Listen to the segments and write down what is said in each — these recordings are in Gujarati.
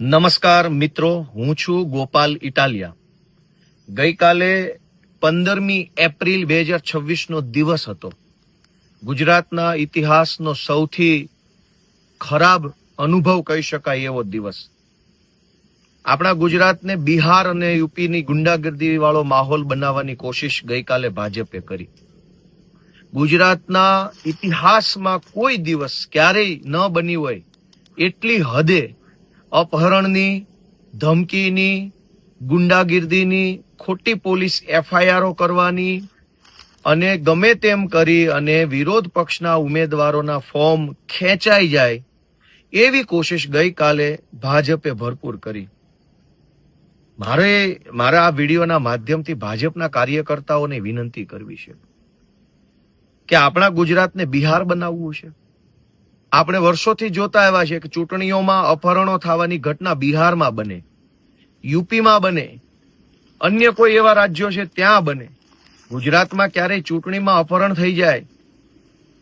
નમસ્કાર મિત્રો, હું છું ગોપાલ ઇટાલિયા. ગઈકાલે 15મી એપ્રિલ 2026 નો દિવસ હતો. ગુજરાતના ઇતિહાસનો સૌથી ખરાબ અનુભવ કહી શકાય એવો દિવસ. આપણા ગુજરાતને બિહાર અને યુપીની ગુંડાગર્દી વાળો માહોલ બનાવવાની કોશિશ ગઈકાલે ભાજપે કરી. ગુજરાતના ઇતિહાસમાં કોઈ દિવસ ક્યારેય ન બની હોય એટલી હદે અપહરણની, ધમકીની, ગુંડાગીર્દીની, ખોટી પોલીસ એફઆઈઆરો કરવાની અને ગમે તેમ કરી અને વિરોધ પક્ષના ઉમેદવારોના ફોર્મ ખેંચાઈ જાય એવી કોશિશ ગઈકાલે ભાજપે ભરપૂર કરી. મારા આ વિડીયોના માધ્યમથી ભાજપના કાર્યકર્તાઓને વિનંતી કરવી છે કે આપણા ગુજરાતને બિહાર બનાવવું છે. આપણે વર્ષોથી જોતા આવ્યા છે કે ચૂંટણીઓમાં અપહરણો થવાની ઘટના બિહારમાં બને, યુપીમાં બને, અન્ય કોઈ એવા રાજ્યો છે ત્યાં બને. ગુજરાતમાં ક્યારેય ચૂંટણીમાં અપહરણ થઈ જાય,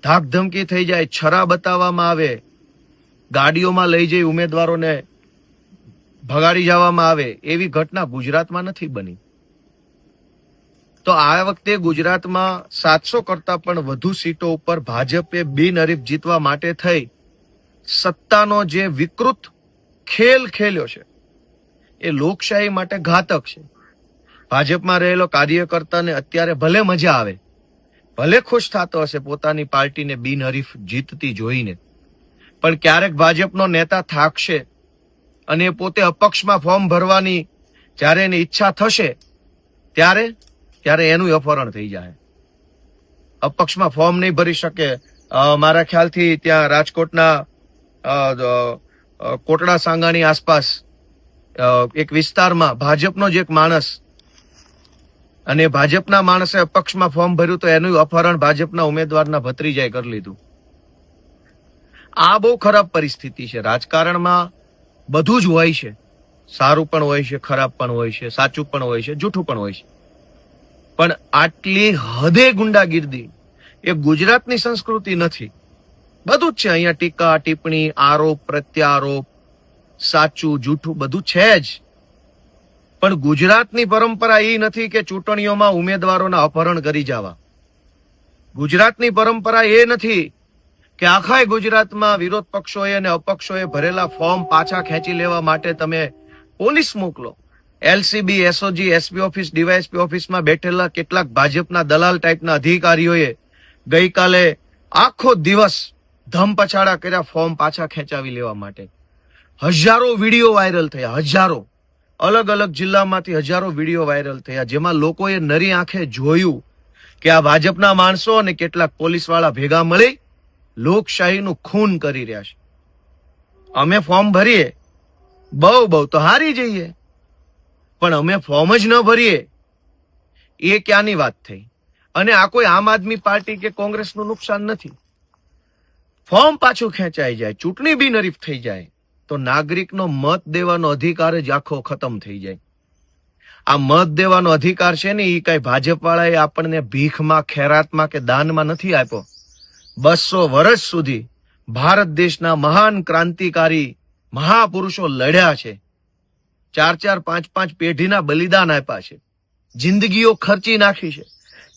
ધાકધમકી થઈ જાય, છરા બતાવવામાં આવે, ગાડીઓમાં લઈ જઈ ઉમેદવારોને ભગાડી જવામાં આવે એવી ઘટના ગુજરાતમાં નથી બની. તો આ વખતે ગુજરાતમાં 700 કરતા પણ વધુ સીટો ઉપર ભાજપે બિનહરીફ જીતવા માટે થઈ સત્તાનો જે વિકૃત ખેલ ખેલ્યો છે એ લોકશાહી માટે ઘાતક છે. ભાજપમાં રહેલો કાર્યકર્તાને અત્યારે ભલે મજા આવે, ભલે ખુશ થતો હશે પોતાની પાર્ટીને બિનહરીફ જીતતી જોઈને, પણ ક્યારેક ભાજપનો નેતા થાકશે અને પોતે અપક્ષમાં ફોર્મ ભરવાની જ્યારે એની ઈચ્છા થશે ત્યારે એનું અપહરણ થઈ જાય. અપક્ષમાં ફોર્મ નહીં ભરી શકે. મારા ખ્યાલથી ત્યાં રાજકોટના કોટડા સાંગાણી આસપાસ એક વિસ્તારમાં ભાજપનો જ એક માણસ અને ભાજપના માણસે અપક્ષમાં ફોર્મ ભર્યું તો એનું અપહરણ ભાજપના ઉમેદવારના ભત્રીજાએ કરી લીધું. આ બહુ ખરાબ પરિસ્થિતિ છે. રાજકારણમાં બધું જ હોય છે, સારું પણ હોય છે, ખરાબ પણ હોય છે, સાચું પણ હોય છે, જૂઠું પણ હોય છે, પણ આટલી હદે ગુંડાગીર્દી એ ગુજરાતની સંસ્કૃતિ નથી. બધું જ છે અહીંયા, ટીકા ટિપ્પણી, આરોપ પ્રત્યારોપ, સાચું જૂઠું બધું છે જ. પણ ગુજરાતની પરંપરા એ નથી કે ચૂંટણીઓમાં ઉમેદવારોના અપહરણ કરી જવા. ગુજરાતની પરંપરા એ નથી કે આખા ગુજરાતમાં વિરોધ પક્ષોએ અને અપક્ષોએ ભરેલા ફોર્મ પાછા ખેંચી લેવા માટે તમે પોલીસ મોકલો. LCB, SOG, SP office, DYSP ઓફિસમાં બેઠેલા કેટલાક ભાજપના દલાલ ટાઈપના અધિકારીઓએ ગઈકાલે આખો દિવસ ધમપછાડા કર્યા ફોર્મ પાછા ખેંચાવી લેવા માટે. હજારો વિડીયો વાયરલ થયા, હજારો અલગ અલગ જિલ્લામાંથી હજારો વિડીયો વાયરલ થયા, જેમાં લોકોએ નરી આંખે જોયું કે આ ભાજપના માણસો અને કેટલાક પોલીસ વાળા ભેગા મળી લોકશાહીનું ખૂન કરી રહ્યા છે. અમે ફોર્મ ભરીએ બહુ તો હારી જઈએ, પણ અમે ફોર્મ જ ન ભરીએ એ ક્યાંની વાત થઈ? અને આ કોઈ આમ આદમી પાર્ટી કે કોંગ્રેસનું નુકસાન નથી. ફોર્મ પાછું ખેંચાઈ જાય, ચૂંટણી બિનહરીફ થઈ જાય તો નાગરિકનો મત દેવાનો અધિકાર જ આખો ખતમ થઈ જાય. આ મત દેવાનો અધિકાર છે ને એ કઈ ભાજપ વાળાએ આપણને ભીખમાં, ખેરાતમાં કે દાનમાં નથી આપ્યો. 200 વર્ષ સુધી ભારત દેશના મહાન ક્રાંતિકારી મહાપુરુષો લડ્યા છે, 4-4, 5-5 પેઢીના બલિદાન આપ્યા છે, જિંદગીઓ ખર્ચી નાખી છે.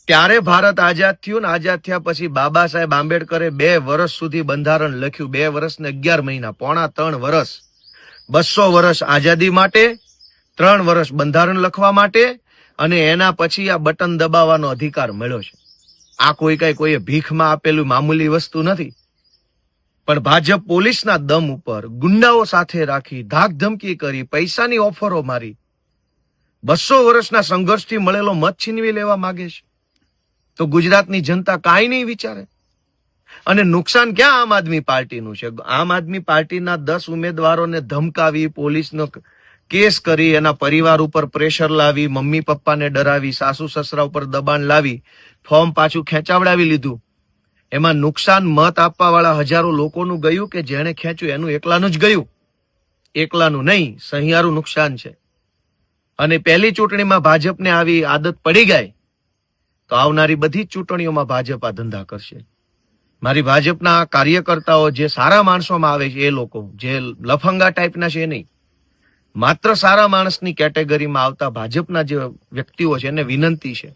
ત્યારે ભારત આઝાદ થયું ને આઝાદ થયા પછી બાબા સાહેબ આંબેડકરે 2 વર્ષ સુધી બંધારણ લખ્યું. 2 વર્ષ ને 11 મહિના, પોણા 3 વર્ષ. 200 વર્ષ આઝાદી માટે, 3 વર્ષ બંધારણ લખવા માટે, અને એના પછી આ બટન દબાવવાનો અધિકાર મળ્યો છે. આ કોઈએ ભીખમાં આપેલું મામૂલી વસ્તુ નથી. પણ ભાજપ પોલીસના દમ ઉપર ગુંડાઓ સાથે રાખી, ધાકધમકી કરી, પૈસાની ઓફરો મારી 200 વર્ષના સંઘર્ષથી મળેલો મત છીનવી લેવા માંગે છે. તો ગુજરાતની જનતા કાંઈ નહીં વિચારે. અને નુકસાન ક્યાં આમ આદમી પાર્ટીનું છે? આમ આદમી પાર્ટીના 10 ઉમેદવારોને ધમકાવી, પોલીસનો કેસ કરી, એના પરિવાર ઉપર પ્રેશર લાવી, મમ્મી પપ્પાને ડરાવી, સાસુ સસરા ઉપર દબાણ લાવી ફોર્મ પાછું ખેંચાવડાવી લીધું. એમાં નુકસાન મત આપવા વાળા હજારો લોકોનું ગયું કે જેણે ખેંચ્યું એનું એકલાનું જ ગયું, એકલાનું નહીં, સહિયારું નુકસાન છે. અને પહેલી ચૂંટણીમાં ભાજપને આવી આદત પડી ગઈ તો આવનારી બધી જ ચૂંટણીઓમાં ભાજપ આ ધંધા કરશે. મારી ભાજપના કાર્યકર્તાઓ જે સારા માણસોમાં આવે છે એ લોકો, જે લફંગા ટાઈપના છે નહીં, માત્ર સારા માણસની કેટેગરીમાં આવતા ભાજપના જે વ્યક્તિઓ છે એને વિનંતી છે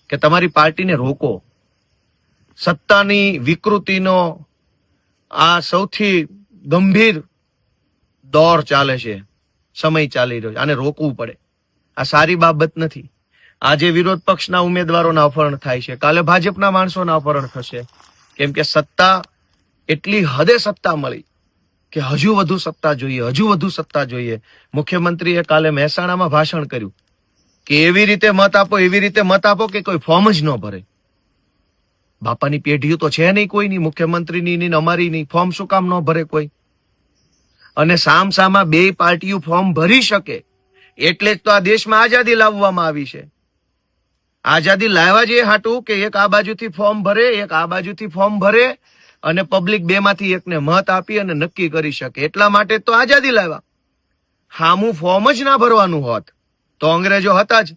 કે તમારી પાર્ટીને રોકો. સત્તાની વિકૃતિનો આ સૌથી ગંભીર દોર ચાલે છે, સમય ચાલી રહ્યો છે, આને રોકવું પડે. આ સારી બાબત નથી. આજે વિરોધ પક્ષના ઉમેદવારોના અપહરણ થાય છે, કાલે ભાજપના માણસોના અપહરણ થશે, કેમ કે સત્તા એટલી હદે સત્તા મળી કે હજુ વધુ સત્તા જોઈએ, હજુ વધુ સત્તા જોઈએ. મુખ્યમંત્રીએ કાલે મહેસાણામાં ભાષણ કર્યું કે એવી રીતે મત આપો, એવી રીતે મત આપો કે કોઈ ફોર્મ જ ન ભરે. બાપાની પેઢીઓ તો છે નહીં કોઈની, મુખ્યમંત્રીની નહીં, અમારી નહીં. ફોર્મ શું કામ ન ભરે કોઈ? અને સામસામા બે પાર્ટીઓ ફોર્મ ભરી શકે એટલે જ તો આ દેશમાં આઝાદી લાવવામાં આવી છે. આઝાદી લાવવા જે હાટું કે એક આ બાજુથી ફોર્મ ભરે, એક આ બાજુથી ફોર્મ ભરે અને પબ્લિક બે માંથી એકને મત આપી અને નક્કી કરી શકે. એટલા માટે તો આઝાદી લાવ્યા. હામું ફોર્મ જ ના ભરવાનું હોત તો અંગ્રેજો હતા જ.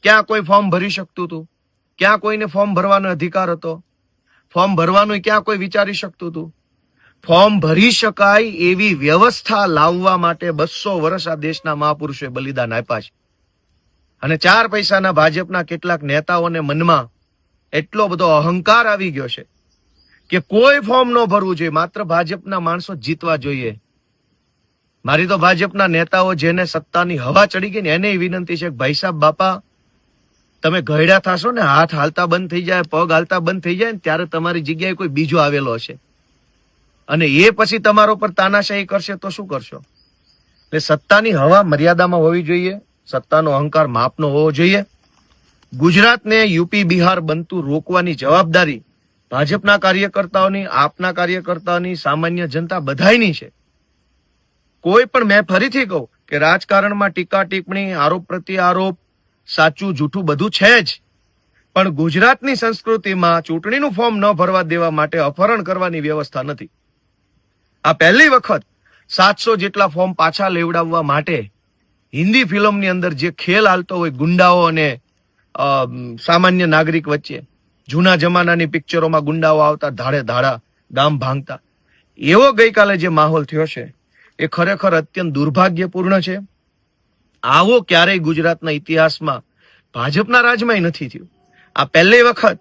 ક્યાં કોઈ ફોર્મ ભરી શકતું હતું? ક્યાં કોઈને ફોર્મ ભરવાનો અધિકાર હતો? ફોર્મ ભરવાનું ક્યાં કોઈ વિચારી શકતું હતું? ફોર્મ ભરી શકાય એવી વ્યવસ્થા લાવવા માટે 200 વર્ષ આ દેશના મહાપુરુષોએ બલિદાન આપ્યા છે. અને 4 પૈસાના ભાજપના કેટલાક નેતાઓને મનમાં એટલો બધો અહંકાર આવી ગયો છે કે કોઈ ફોર્મ ન ભરવું જોઈએ, માત્ર ભાજપના માણસો જીતવા જોઈએ. મારી તો ભાજપના નેતાઓ જેને સત્તાની હવા ચડી ગઈ ને એને વિનંતી છે કે ભાઈ સાહેબ, બાપા તમે ગયડા થશો ને, હાથ હાલતા બંધ થઈ જાય, પગ હાલતા બંધ થઈ જાય ને ત્યારે તમારી જગ્યાએ કોઈ બીજો આવેલો હશે અને એ પછી તમારા પર તાનાશાહી કરશે તો શું કરશો? એટલે સત્તાની હવા મર્યાદામાં હોવી જોઈએ, સત્તાનો અહંકાર માપનો હોવો જોઈએ. ગુજરાતને યુપી બિહાર બનતું રોકવાની જવાબદારી ભાજપના કાર્યકર્તાઓની, આપના કાર્યકર્તાઓની, સામાન્ય જનતા બધાયની છે. કોઈ પણ, મેં ફરીથી કહું કે રાજકારણમાં ટીકા ટિપ્પણી, આરોપ પ્રત્યારોપ, સાચું જૂઠું બધું છે જ, પણ ગુજરાતની સંસ્કૃતિમાં ચૂંટણીનું ફોર્મ ન ભરવા દેવા માટે અપહરણ કરવાની વ્યવસ્થા નથી. આ પહેલી વખત 700 જેટલા ફોર્મ પાછા લેવડાવવા માટે હિન્દી ફિલ્મની અંદર જે ખેલ હાલતો હોય ગુંડાઓ અને સામાન્ય નાગરિક વચ્ચે, જૂના જમાનાની પિક્ચરોમાં ગુંડાઓ આવતા, ધાડે ધાડા ગામ ભાંગતા, એવો ગઈકાલે જે માહોલ થયો છે એ ખરેખર અત્યંત દુર્ભાગ્યપૂર્ણ છે. આવો ક્યારેય ગુજરાતના ઇતિહાસમાં ભાજપના રાજમાં નથી થયું. આ પહેલી વખત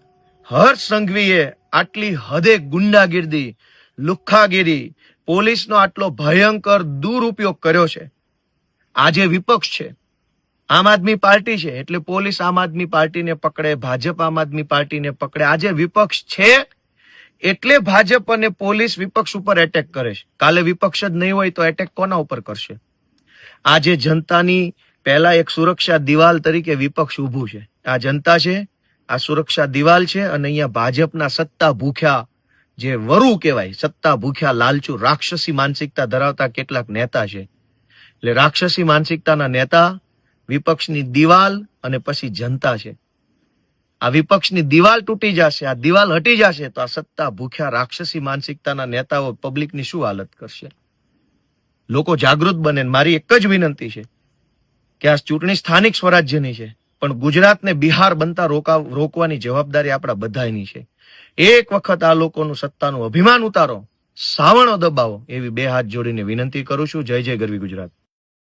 હર્ષ સંઘવીએ આટલી હદે ગુંડાગીરી, લુખ્ખાગીરી, પોલીસનો આટલો ભયંકર દુરુપયોગ કર્યો છે. આજે વિપક્ષ છે, આમ આદમી પાર્ટી છે એટલે પોલીસ આમ આદમી પાર્ટીને પકડે, ભાજપ આમ આદમી પાર્ટીને પકડે. આજે વિપક્ષ છે એટલે ભાજપ અને પોલીસ વિપક્ષ ઉપર એટેક કરે છે. કાલે વિપક્ષ જ નહીં હોય તો એટેક કોના ઉપર કરશે? આજે જનતાની પહેલા એક સુરક્ષા દિવાલ તરીકે વિપક્ષ ઊભું છે. આ જનતા છે, આ સુરક્ષા દિવાલ છે અને અહીંયા ભાજપના સત્તા ભૂખ્યા, જે વરુ કહેવાય, સત્તા ભૂખ્યા લાલચુ રાક્ષસી માનસિકતા ધરાવતા કેટલાક નેતા છે. એટલે રાક્ષસી માનસિકતાના નેતા, વિપક્ષની દિવાલ અને પછી જનતા છે. આ વિપક્ષની દિવાલ તૂટી જશે, આ દિવાલ હટી જશે તો આ સત્તા ભૂખ્યા રાક્ષસી માનસિકતાના નેતાઓ પબ્લિકની શું હાલત કરશે? લોકો જાગૃત બને. મારી એક જ વિનંતી છે કે આ ચૂંટણી સ્થાનિક સ્વરાજ્યની છે, પણ ગુજરાતને બિહાર બનતા રોકવાની જવાબદારી આપણા બધાની છે. એક વખત આ લોકોનું સત્તાનું અભિમાન ઉતારો, સાવણો દબાવો, એવી 2 હાથ જોડીને વિનંતી કરું છું. જય જય ગરવી ગુજરાત.